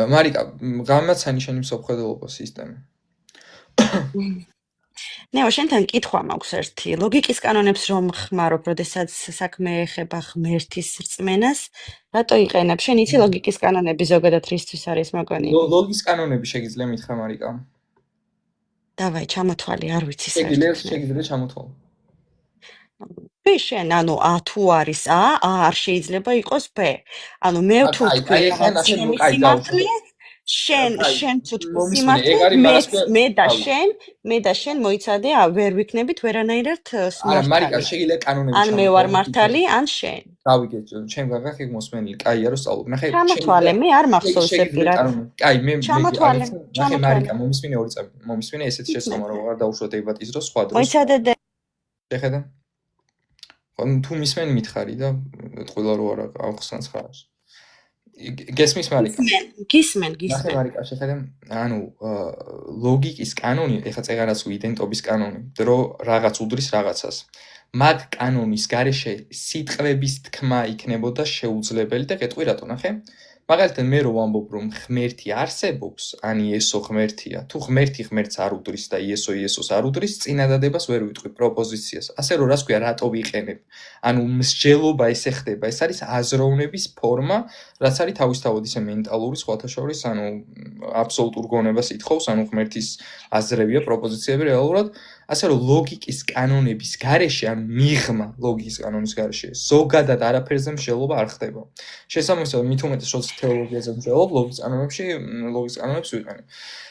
მარიკა, გამაცანი შენი მსოფლმხედველობა სისტემა. ნეო, შენთან კითხვა მაქვს ერთი. ლოგიკის კანონებს რომ ხმარობ, როდესაც საქმე ეხება ღმერთის რწმენას, რატო იყენებ? შენ იცი ლოგიკის კანონები ზოგადად რისთვის არის მოგონილი? ლოგიკის კანონები შეგიძლია მითხრა მარიკა? დავაი, ჩამოთვალი, არ ვიცი საერთოდ. შეგიძლია ჩამოთვალო. შენ, ანუ A თუ არის A არ შეიძლება იყოს B. ანუ მე თუ ვთქვი რაღაც სიმართლე, შენ თუ თქვი სიმართლე, მე და შენ მოიცადე, ვერ ვიქნებით ვერანაირად მართალი. არა, მარიკა, შეგიძლია კანონები ან მე ვარ მართალი, ან შენ. დავიგე, ჩემ გაგახი მოსმენილი, კაია რომ სწავლობ. ნახე, ჩამოთვალე, მე არ მახსოვს ეპირად. კაი, მე ჩამოთვალე. ნახე მარიკა, მომისმინე ორი წამი. მომისმინე ესეთი შეცდომა რომ არ დაუშვა დებატის დროს სხვა დროს. მოიცადე. შეხედა? თუ მისმენ მითხარი და ყველა რო არა აღხსნას ხარს. გესმის მარიკა? გისმენ. ნახე მარიკა, შეხედე, ანუ ლოგიკის კანონი, ეხლა წეგანაც იდენტობის კანონი, დრო რაღაც უდრის რაღაცას. მაგ კანონის გარეშე სიტყვების თქმა იქნებოდა შეუძლებელი და გეტყვი რატო, ნახე? მაგალითად მე რო ვამბობ რომ ღმერთი არსებობს, ან იესო ღმერთია, თუ ღმერთი ღმერთს არ უდრის და იესო იესოს არ უდრის, წინადადებას ვერ ვიტყვი პროპოზიციას. ასე რომ რას ქვია, რატო ვიყენებ? ანუ მსჯელობა ესე ხდება, ეს არის აზროვნების ფორმა, რაც არის თავისთავად ისე მენტალური, სხვათა შორის, ანუ აბსოლუტურ გონებას ითხოვს, ანუ ღმერთის აზრებია, პროპოზიციები რეალურად. ასე რომ ლოგიკის კანონების გარეშე, ანუ მიღმა ლოგიკის კანონის გარეშე, ზოგადად არაფერზე მსჯელობა არ ხდება. შესაბამისად, მით უმეტეს როცა თეოლოგიაზე მსჯელობ, ლოგიკის კანონებს ვიყენებ.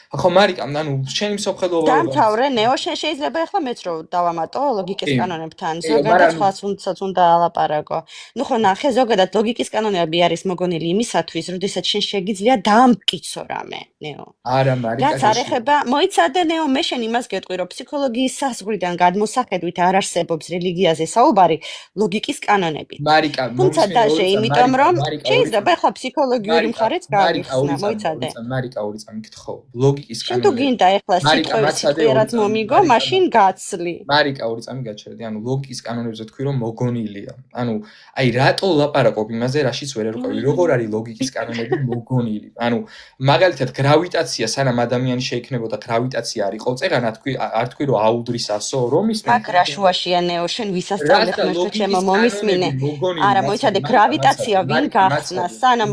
ხო, მარიკა, ანუ შენი მსოფლმხედველობა დამთავრე, ნეო, შენ შეიძლება ახლა მეც რო დავამატო ლოგიკის კანონებთან, ზოგადად სხვაც უნდა ალაპარაკო. ნუ ხო ნახე, ზოგადად ლოგიკის კანონები არის მოგონილი იმისათვის, როდესაც შენ შეგიძლია დაამტკიცო რამე, ნეო. არა, მარიკა. რაც არ ეხება, მოიცადე, ნეო, მე შენ იმას გეტყვი, რომ ფსიქოლოგიის საზღვრიდან გადმოსახედვით არ არსებობს რელიგიაზე საუბარი ლოგიკის კანონებით. მარიკა, თუმცა დაჟე, იმიტომ რომ შეიძლება ახლა ფსიქოლოგიური მხარეც გაიხსნა, მოიცადე. მარიკა, ორი წამი გითხოვ. შენ თუ გინდა ახლა სიტყვიერად მომიგო, მაშინ გაცლი. მარიკა, ორი წამი გაჩერდი, ანუ ლოგიკის კანონებზე თქვი რომ მოგონილია. ანუ აი რატო ლაპარაკობ იმაზე, რაშიც ვერ ერკვევი, როგორ არის ლოგიკის კანონები მოგონილი? ანუ მაგალითად გრავიტაცია, სანამ ადამიანი შეიქმნებოდა, გრავიტაცია არ იყო წეგან, არ თქვი რომ აუდრის ასო, რომ ისმენ. აქ რა შუაშია ნეო, შენ ვისასწავლე ხმერთო ჩემო მომისმინე. არა, მოიცადე, გრავიტაცია ვინ გახსნა, სანამ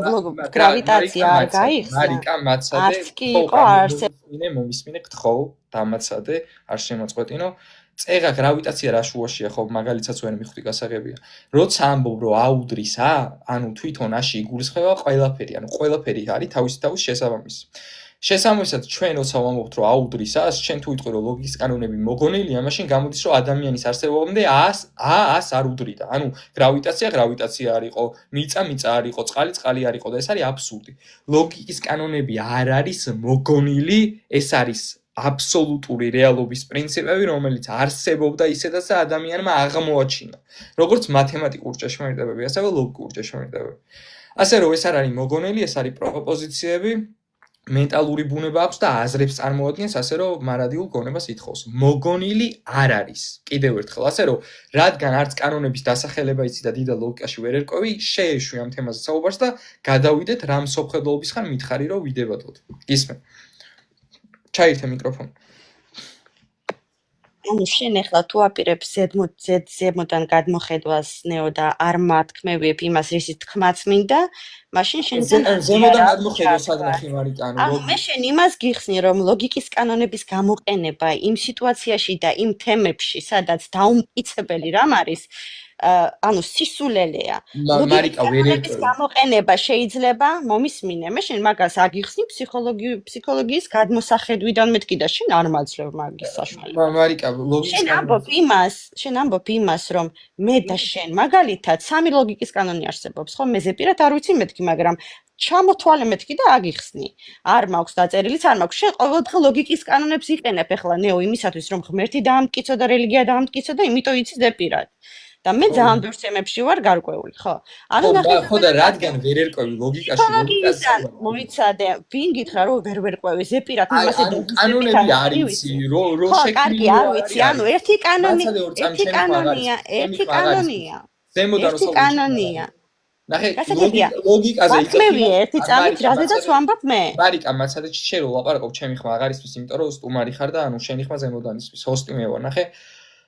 გრავიტაცია არ გაიხსნა. მარიკა, მაცადე. არც კი იყო არ მომისმინე გთხოვ, დამაცადე, არ შემოწყვეტინო. წეგა გრავიტაცია რა შუაშია, ხო, მაგალითაც ვერ მიხვდი გასაღებია. როცა ამბობ რომ აუდრის ანუ თვითონ აში იგულისხმება ყველაფერი, ანუ ყველაფერი არის თავისი შესაბამისი. შესაბამისად, ჩვენ როცა ვამბობთ რომ აუდრის შენ თუ ვიტყვი რომ ლოგიკის კანონები მოგონილია, მაშინ გამოდის რომ ადამიანის არსებობამდე ას არ უდრიდა. ანუ გრავიტაცია არ იყო, მიწა არ იყო, წყალი არ იყო და ეს არის აბსურდი. ლოგიკის კანონები არ არის მოგონილი, ეს არის აბსოლუტური რეალობის პრინციპები, რომელიც არსებობდა ისედაც და ადამიანმა აღმოაჩინა. როგორც მათემატიკური ჭეშმარიტებები, ასევე ლოგიკური ჭეშმარიტებები. ასე რომ ეს არ არის მოგონილი, ეს არის პროპოზიციები, მენტალური ბუნება აქვს და აზრებს წარმოადგენს, ასე რომ მარადიულ გონებას ითხოვს. მოგონილი არ არის. კიდევ ერთხელ, ასე რომ რადგან არც კანონების დასახელება იცი და დიდ ლოგიკაში ვერ ერკვევი, შეეშვი ამ თემაზე საუბარს და გადავიდეთ რა მსოფლმხედველობის ხან მითხარი რომ ვიდებოდოთ. ისმენ. ჩაირთე მიკროფონი. ანუ შენ ახლა თუ აპირებ ზემოდან გადმოხედვას ნეო და არ მათქმევიებ იმას, რისიც თქმაც მინდა, მაშინ შენ ზემოდან გადმოხედვას ადნახი მარიკა, ანუ მე შენ იმას გიხსნი, რომ ლოგიკის კანონების გამოყენება იმ სიტუაციაში და იმ თემებში, სადაც დაუმტკიცებელი რამ არის, ანუ სისულელეა. მარიკა ვერ ერკვევი. გამოყენება შეიძლება მომისმინე. მე შენ მაგას აგიხსნი ფსიქოლოგიის გადმოსახედვიდან მეთქი და შენ არ მაძლევ მაგის საშუალებას. მარიკა, ლოგიკის შენ ამბობ იმას, რომ მე და შენ მაგალითად სამი ლოგიკის კანონი არსებობს, ხო? მე ზეპირად არ ვიცი მეთქი, მაგრამ ჩამოთვალე მეთქი და აგიხსნი. არ მაქვს დაწერილიც, არ მაქვს. შენ ყოველდღე ლოგიკის კანონებს იყენებ ახლა ნეო იმისათვის, რომ ღმერთი დაამტკიცო და რელიგია დაამტკიცო და იმიტომ იცი ზეპირად. და მე ძალიან ბევრ თემებში ვარ გარკვეული, ხო? ანუ ნახე, ხო და რადგან ვერ ერკვევი ლოგიკაში, მოიცადე, ვინ გითხრა რომ ვერ ვერკვევი ზეპირად იმასე კანონები არ იცი, რო შექმნილი. კარგი, არ ვიცი, ანუ ერთი კანონია. ზემოდან რო კანონია. ნახე, გასაგებია. ლოგიკაზე ვახმევია ერთი წამით, რაზედაც ვამბობ მე. მარიკა, მაცადე შენ რო ლაპარაკობ, ჩემი ხმა აღარ ისმის, იმიტომ რომ სტუმარი ხარ და ანუ შენი ხმა ზემოდან ისმის, ჰოსტი მე ვარ, ნახე.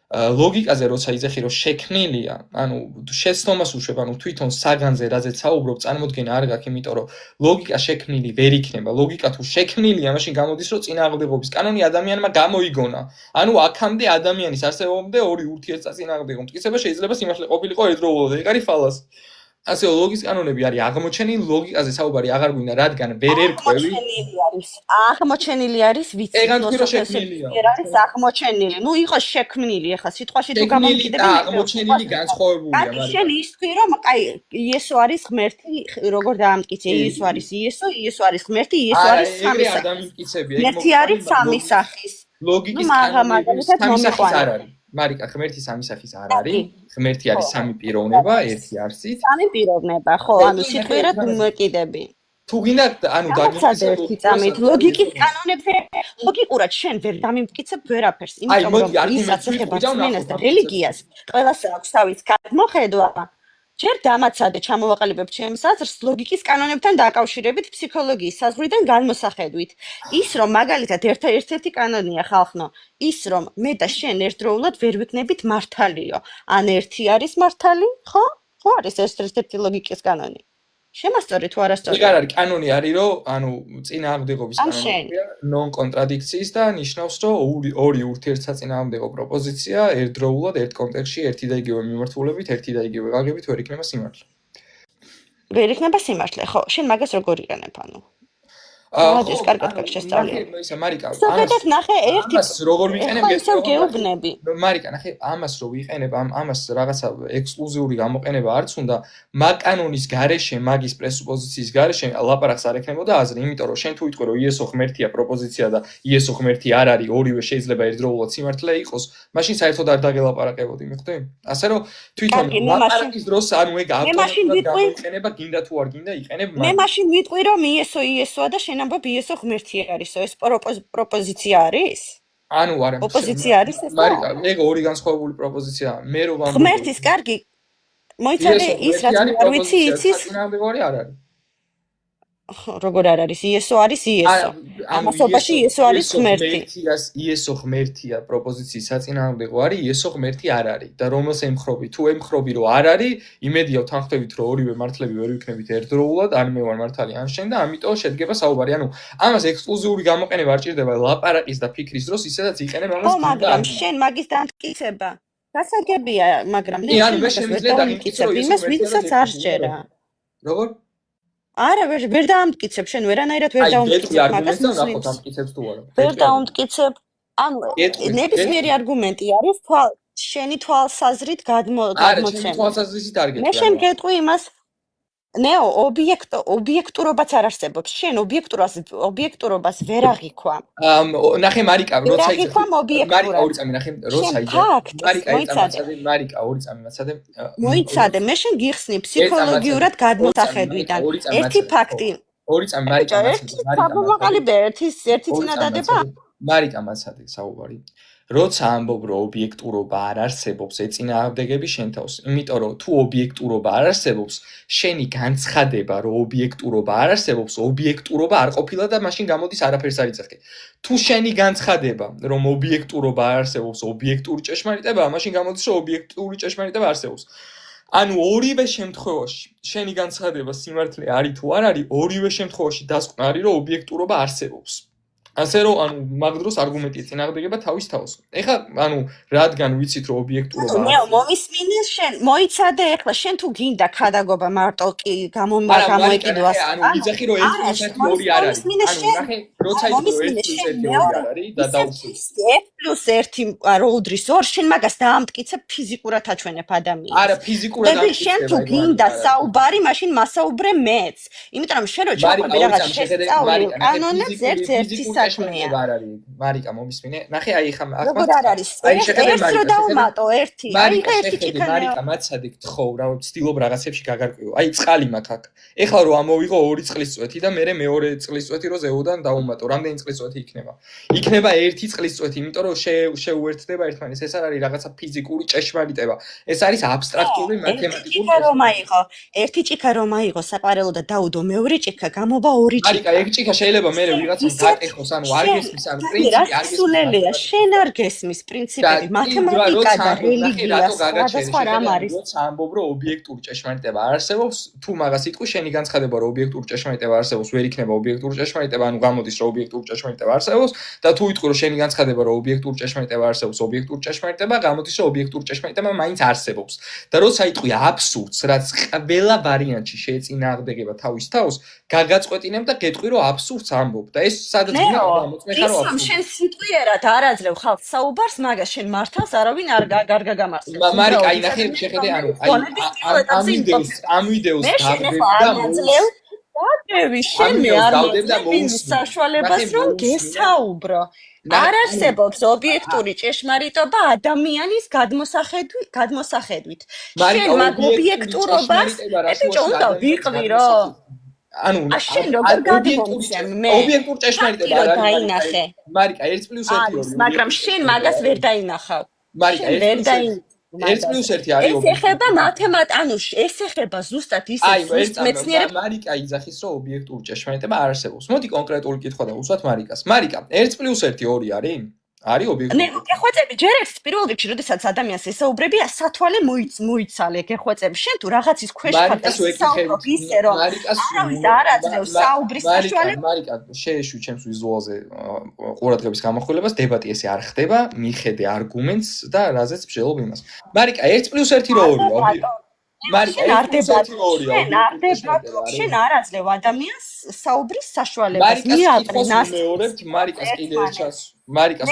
ლოგიკაზე როცა იძახი რომ შექმნილია, ანუ შეცდომას უშვებ, ანუ თვითონ საგანზე რაზეც საუბრობ, წარმოდგენა არ გაქვს, იმიტომ რომ ლოგიკა შექმნილი ვერ იქნება. ლოგიკა თუ შექმნილია, მაშინ გამოდის რომ წინააღმდეგობის კანონი ადამიანმა გამოიგონა. ანუ აქამდე ადამიანის არსებობამდე ორი ურთიერთწინააღმდეგო მტკიცება შეიძლება სიმართლე ყოფილიყო ერთდროულად. ეგ არის ფალასი. ასე ლოგიკის კანონები არის აღმოჩენილი, ლოგიკაზე საუბარი აღარ გვინდა, რადგან ვერ ერკვევი. აღმოჩენილი არის ვიცი შექმნილია. ვერ არის აღმოჩენილი. ნუ იყო შექმნილი, ახლა სიტყვაში თუ გამომკიდები აღმოჩენილი განსხვავებულია, მაგრამ შენ ის თქვი რომ აი იესო არის ღმერთი, როგორ დაამტკიცე, იესო არის იესო, იესო არის ღმერთი, იესო არის სამი ადამიანმტკიცებია. ღმერთი არის სამი სახის. ლოგიკის კანონები სამი სახის არ არის. მარიკა, ღმერთი სამი სახის არ არის. ღმერთი არის სამი პიროვნება, ერთი არსით. სამი პიროვნება, ხო, ანუ სიტყვიერად მოკიდები. თუ გინდა, ანუ დაგიცადე ერთი წამით, ლოგიკის კანონებზე ლოგიკურად შენ ვერ დამიმტკიცებ ვერაფერს, იმიტომ რომ ისაც ეხება რწმენას და რელიგიას, ყველას აქვს თავის გადმოხედვა. ჯერ დამაცადე ჩამოვაყალიბებ ჩემს აზრს ლოგიკის კანონებთან დაკავშირებით ფსიქოლოგიის საზღვრიდან განმოსახედვით. ის რომ მაგალითად ერთ-ერთი კანონია ხალხნო, ის რომ მე და შენ ერთდროულად ვერ ვიქნებით მართალიო. ან ერთი არის მართალი, ხო? ხო არის ეს ერთ-ერთი ლოგიკის კანონი. შემასწორი თუ არასწორი? ეგ არ არის კანონი არის რომ ანუ წინააღმდეგობის კანონია ნონ-კონტრადიქციის და ნიშნავს რომ ორი ურთიერთსაწინააღმდეგო პროპოზიცია ერთდროულად ერთ კონტექსტში ერთი და იგივე მიმართულებით ერთი და იგივე გაგებით ვერ იქნება სიმართლე. ვერ იქნება სიმართლე, ხო? შენ მაგას როგორ იყენებ ანუ? ეს კარგად გაქვს შესწავლილი. ისა მარიკა, ამას ნახე ერთი როგორ ვიყენებ გეუბნები. მარიკა, ნახე, ამას რო ვიყენებ, ამას რაღაცა ექსკლუზიური გამოყენება არც უნდა, მაგ კანონის გარეშე, მაგის პრესუპოზიციის გარეშე ლაპარაკს არ ექნებოდა აზრი, იმიტომ რომ შენ თუ იტყვი რომ იესო ღმერთია პროპოზიცია და იესო ღმერთი არ არის, ორივე შეიძლება ერთდროულად სიმართლე იყოს, მაშინ საერთოდ არ დაგელაპარაკებოდი, მიხვდი? ასე რომ თვითონ ლაპარაკის დროს ანუ ეგ ავტომატურად გამოიყენება, გინდა თუ არ გინდა იყენებ მე მაშინ ვიტყვი რომ იესოა და შენ ამბობ იესო ღმერთი არისო, ეს პროპოზიცია არის? ანუ არა, პროპოზიცია არის ეს? მარიკა, ეგ ორი განსხვავებული პროპოზიცია. მე რო ვამბობ ღმერთის კარგი მოიცადე ის რაც არ ვიცი იცის წინააღმდეგი არ არის. როგორ არ არის იესო არის იესო. ამასობაში იესო არის ღმერთი. იესო ღმერთია პროპოზიციის საწინააღმდეგო არის, იესო ღმერთი არ არის და რომელს ემხრობი, თუ ემხრობი რომ არ არის, იმედია ვთანხმდებით რომ ორივე მართლები ვერ ვიქნებით ერთდროულად, ან მე ვარ მართალი, ან შენ და ამიტომ შედგება საუბარი. ანუ ამას ექსკლუზიური გამოყენება არ ჭირდება ლაპარაკის და ფიქრის დროს, ისედაც იყენებ ამას. ხო, მაგრამ შენ მაგის დამტკიცება გასაგებია, მაგრამ მე შემიძლია დამტკიცებ იმას ვისაც არ შეერა. როგორ? არა, ვერ დაამტკიცებ, შენ ვერანაირად ვერ დაამტკიცებ მაგას. ნახოთ ამტკიცებს თუ არა. ვერ დაამტკიცებ. ანუ ნებისმიერი არგუმენტი არის შენი თვალსაზრით გადმოცემა. არა, შენი თვალსაზრისით არ გეტყვი. მე შენ გეტყვი იმას ნეო ობიექტურობაც არ არსებობს. შენ ობიექტურობას ვერ აღიქვა. ნახე მარიკა, როცა იცი. მარიკა ორი წამი ნახე, როცა იცი. მარიკა ორი წამი მაცადე. მოიცადე, მე შენ გიხსნი ფსიქოლოგიურად გადმოსახედვიდან. ერთი ფაქტი. ორი წამი მარიკა მაცადე. სამომაყალიბე ერთი წინადადება. მარიკა მაცადე საუბარი. როცა ამბობ რომ ობიექტურობა არ არსებობს, ეწინააღმდეგები შენ თავს. იმიტომ რომ თუ ობიექტურობა არ არსებობს, შენი განცხადება რომ ობიექტურობა არ არსებობს, ობიექტურობა არ ყოფილა და მაშინ გამოდის არაფერს არ იცახე. თუ შენი განცხადება რომ ობიექტურობა არ არსებობს, ობიექტური ჭეშმარიტებაა, მაშინ გამოდის რომ ობიექტური ჭეშმარიტება არსებობს. ანუ ორივე შემთხვევაში, შენი განცხადება სიმართლე არის თუ არ არის, ორივე შემთხვევაში დასკვნა არის რომ ობიექტურობა არსებობს. ასე რომ ანუ მაგ დროს არგუმენტი წინააღმდეგება თავის თავს. ეხლა ანუ რადგან ვიცით რომ ობიექტურობა ნეო მომისმინე შენ მოიცადე ეხლა შენ თუ გინდა ქადაგობა მარტო კი გამოეკიდვას ანუ ვიძახი რომ 1+1 2 არ არის. ანუ ნახე როცა ის 1+1 2 არ არის და დავუსვი 1+1 რო უდრის 2 შენ მაგას დაამტკიცებ ფიზიკურად აჩვენებ ადამიანს. არა ფიზიკურად და შენ თუ გინდა საუბარი მაშინ მასაუბრე მეც. იმიტომ რომ შენ რო ჩაყვები რაღაც შესწავლილ კანონებს ერთ-ერთი ჭეშმარიტება არ არის მარიკა მომისმინე ნახე აი ხა როგორ არ არის აი შეხედე ერთს რო დავუმატო ერთი აი ერთი ჭიქანი მარიკა მაცადე გთხოვ რა ვცდილობ რაღაცებში გაგარკვიო აი წყალი მაქვს აქ ეხლა რო ამოვიღო 2 წლის წვეთი და მე მეორე წლის წვეთი რო ზეოდან დავუმატო რამდენი წლის წვეთი იქნება 1 წლის წვეთი იმიტომ რომ შეუერთდება ერთმანეთს ეს არ არის რაღაცა ფიზიკური ჭეშმარიტება ეს არის აბსტრაქტული მათემატიკური ერთი ჭიქა რომ აიღო საყარელო და დაუდო მეორე ჭიქა გამოვა 2 ჭიქა მარიკა ეგ ჭიქა შეიძლება მე ვიღაცამ გაკეხოს ანუ არ გესმის ანუ პრინციპი არ გესმის შენ არ გესმის პრინციპები მათემატიკა და რელიგია სხვა რამ არის როცა ამბობ რომ ობიექტური ჭეშმარიტება არ არსებობს თუ მაგას იტყვი შენი განცხადება რომ ობიექტური ჭეშმარიტება არსებობს ვერ იქნება ობიექტური ჭეშმარიტება ანუ გამოდის რომ ობიექტური ჭეშმარიტება არსებობს და თუ იტყვი რომ შენი განცხადება რომ ობიექტური ჭეშმარიტება არსებობს ობიექტური ჭეშმარიტება გამოდის რომ ობიექტური ჭეშმარიტება მაინც არსებობს და როცა იტყვი აბსურდს რაც ყველა ვარიანტში შეეწინააღმდეგება თავის თავს გაგაწყვეტინებ და გეტყვი რომ აბსურდს ამბობ და ეს სადაც გინდა მოწმეხა რომ აბსურდს შენ სიტყვიერად არ აძლევ ხალხს საუბარს მაგას შენ მართავს არავინ არ გაგამარცხებს მარიკა აი ნახე შეხედე ანუ ამ ვიდეოს დავდები შენ მე არ მის საშუალებას რომ გესაუბრო არ არსებობს ობიექტური ჭეშმარიტობა ადამიანის გადმოსახედვით შენ მაგ ობიექტურობას ეჭო უნდა ვიყრი რომ ანუ შენ როგორ გადმოვიცემ მე ობიექტურ ჭეშმარიტება არ არის მარიკა 1+1 მაგრამ შენ მაგას ვერ დაინახავ მარიკა 1+1 არის ეს ეხება ანუ ეს ეხება ზუსტად ისე მეცნიერებს მარიკა იძახის რომ ობიექტური ჭეშმარიტება არ არსებობს მოდი კონკრეტული კითხვა დავუსვათ მარიკას მარიკა 1+1 2 არის ობიექტური. ნე, გეხვეწები ჯერ ერთ პირველ რიგში, როდესაც ადამიანს ესაუბრებია, სათვალე მოიცალე, გეხვეწები. შენ თუ რაღაცის ქვეშ ხარ და საუბრობ ისე რომ არავის არ აძლევს საუბრის საშუალებას. მარიკა, შეეშვი ჩემს ვიზუალზე ყურადღების გამახვილებას, დებატი ესე არ ხდება, მიხედე არგუმენტს და რაზეც მსჯელობ იმას. მარიკა 1+1 რო 2-ია. მარიკა 1+1 შენ არ აძლევ ადამიანს საუბრის საშუალებას. მიაყრე ნას მეორებთ მარიკას კიდე ერთს მარიკას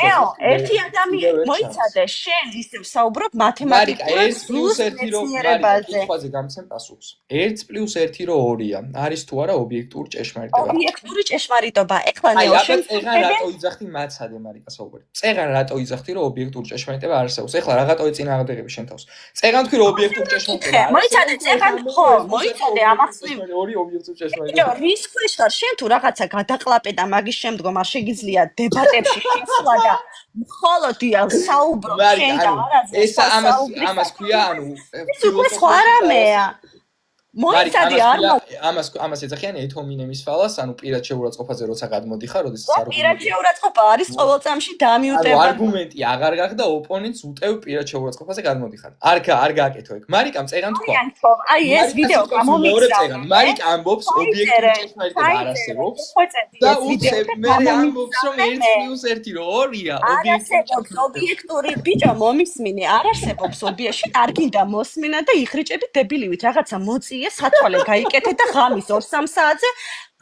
ერთი ადამიანი მოიცადე შენ ისევ საუბრობ მათემატიკურ მეცნიერებაზე. კითხვაზე გამცემ პასუხს. 1+1 რო 2-ია. არის თუ არა ობიექტური ჭეშმარიტება? ობიექტური ჭეშმარიტობა. ეხლა ნეო შენ წეღან რატო იძახდი მაცადე მარიკა საუბარი. წეღან რატო იძახდი რომ ობიექტური ჭეშმარიტება არ არსებობს? ეხლა რაღაცა ეწინააღმდეგები შენ თავს. წეღან თქვი რომ ობიექტური ჭეშმარიტება არ მოიცადე წეღან ხო მოიცადე ამახსნივ ორი ობიექტური ჭეშმარიტება. რის ქვეშ ხარ შენ თუ რაღაცა გადაყლაპე და მაგის შემდგომ არ შეგიძლია დებატებში შეცვლა და მხოლოდ საუბრო შენ და არაზე ეს ამას ქვია ანუ სხვა რამეა მოიცადე არ ამას ეძახიან ეთომინემის ფალას ანუ პირად შეურაცხყოფაზე როცა გადმოდიხარ როდესაც არ პირად შეურაცხყოფა არის ყოველ წამში დამიუტება ანუ არგუმენტი აღარ გახდა ოპონენტს უტევ პირად შეურაცხყოფაზე გადმოდიხარ არ გააკეთო ეგ მარიკამ წეგან თქვა აი ეს ვიდეო გამომიგზავნა მარიკა ამბობს ობიექტური ჭეშმარიტება არ არსებობს და უცებ მე ამბობს რომ 1+1 რო 2-ია ობიექტური ბიჭო მომისმინე არ არსებობს ობიექტი არ გინდა მოსმინა და იხრიჭები დებილივით რაღაცა მოწი სათვალე გაიკეთე და ღამის 2-3 საათზე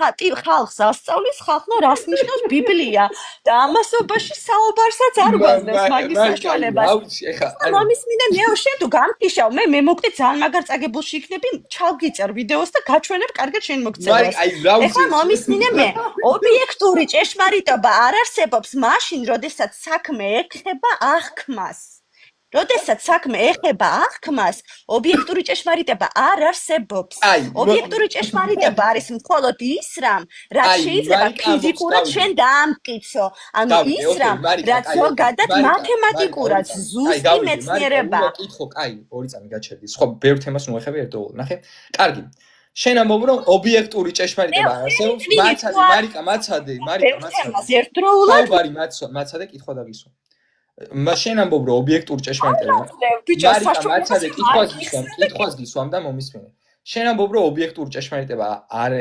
ხალხს ასწავლის ხალხო რას ნიშნავს ბიბლია და ამასობაში საუბარსაც არ გვაძლევს მაგის საშუალებას. მამის მინდა ნეო შენ თუ გამტიშავ მე მოკვდი ძალიან მაგარ წაგებულში იქნები ჩავგიწერ ვიდეოს და გაჩვენებ კარგად შენ მოგწევას. ეხლა მამის მინდა მე ობიექტური ჭეშმარიტობა არ არსებობს მაშინ როდესაც საქმე ეხება აღქმას. როდესაც საქმე ეხება აღქმას, ობიექტური ჭეშმარიტება არ არსებობს. ობიექტური ჭეშმარიტება არის მხოლოდ ის რამ, რაც შეიძლება ფიზიკურად შენ დაამტკიცო. ანუ ის რამ, რაც ზოგადად მათემატიკურად ზუსტი მეცნიერებაა. კითხო, კაი, 2 წამი გაჩერდი. სხვა ბევრ თემას მოეხები ერთდროულად. ნახე. კარგი. შენ ამბობ რომ ობიექტური ჭეშმარიტება არ არსებობს. მაცადე. ერთდროულად. საუბარი მაცადე, კითხვა დაგისვა. შენ ამბობ რომ ობიექტური ჭეშმარიტება მაცადე კითხვას გისვამ და მომისმინე შენ ამბობ რომ ობიექტური ჭეშმარიტება არ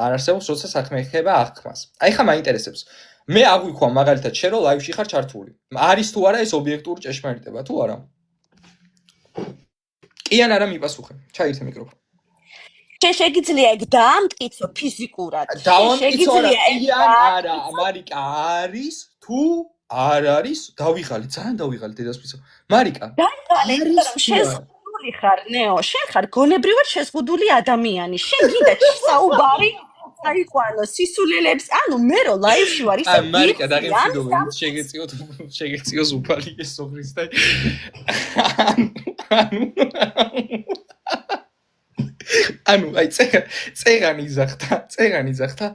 არსებობს როცა საქმე ეხება აღქმას აი ხა მაინტერესებს მე აღვიქვამ მაგალითად შენ რომ ლაივში ხარ ჩართული არის თუ არა ეს ობიექტური ჭეშმარიტება თუ არა კი ან არა მიპასუხე ჩაირთე მიკროფონი შენ შეგიძლია ეგ დაამტკიცო ფიზიკურად დაამტკიცო არა მარიკა არის თუ არ არის დავიღალი ძალიან დავიღალი დედასფისო მარიკა შენ შეზღუდული ხარ ნეო შენ ხარ გონებრივად შეზღუდული ადამიანი შენ გინდა საუბარი აიყვანო სისულელებს, ანუ მე რო ლაივში ვარ, ისე მარიკა ვიხსნიან დაგემშვიდობა, შეგეწიოთ უფალი ესო ხრისტე. ანუ აი წეღან იზახთა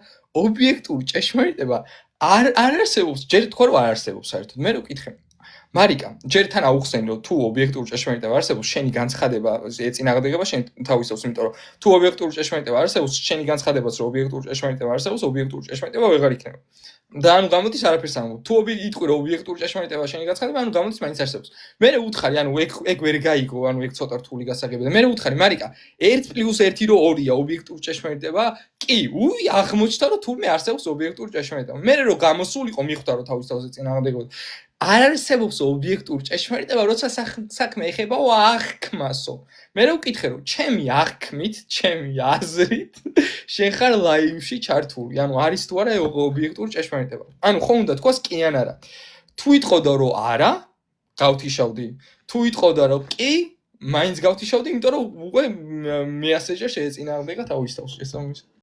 ობიექტური ჭეშმარიტება არ არსებობს, ჯერ თქვა რომ არ არსებობს საერთოდ. მე რო ვკითხე მარიკა, ჯერ თან აუხსენი რომ თუ ობიექტური ჭეშმარიტება არსებობს, შენი განცხადება ეწინააღმდეგება შენ თავისავს, იმიტომ რომ თუ ობიექტური ჭეშმარიტება არსებობს, შენი განცხადებაც რომ ობიექტური ჭეშმარიტება არსებობს, ობიექტური ჭეშმარიტება ვეღარ იქნება. და ანუ გამოდის არაფერს ამბობ. თუ იტყვი რომ ობიექტური ჭეშმარიტება შენი განცხადება, ანუ გამოდის მაინც არსებობს. მე უთხარი, ანუ ეგ ვერ გაიგო, ანუ ეგ ცოტა რთული გასაგებია. და მე უთხარი, მარიკა, 1+1 რო 2-ია ობიექტური ჭეშმარიტება, კი, აღმოჩნდა რომ თურმე არსებობს ობიექტური ჭეშმარიტება. მე რო გამოსულიყო, მიხვდა რომ თავის თავზე წინააღმდეგობა. არ არსებობს ობიექტური ჭეშმარიტება, როცა საქმე ეხებაო აღქმასო. მე ვკითხე რომ ჩემი აღქმით, ჩემი აზრით, შენ ხარ ლაივში ჩართული. ანუ არის თუ არა ობიექტური ჭეშმარიტება. ანუ ხომ უნდა თქვას კი ან არა. თუ იტყოდა რომ არა, გავთიშავდი. თუ იტყოდა რომ კი, მაინც გავთიშავდი, იმიტომ რომ უკვე მეასეჯერ შეეწინააღმდეგა თავის თავს. ეს ამის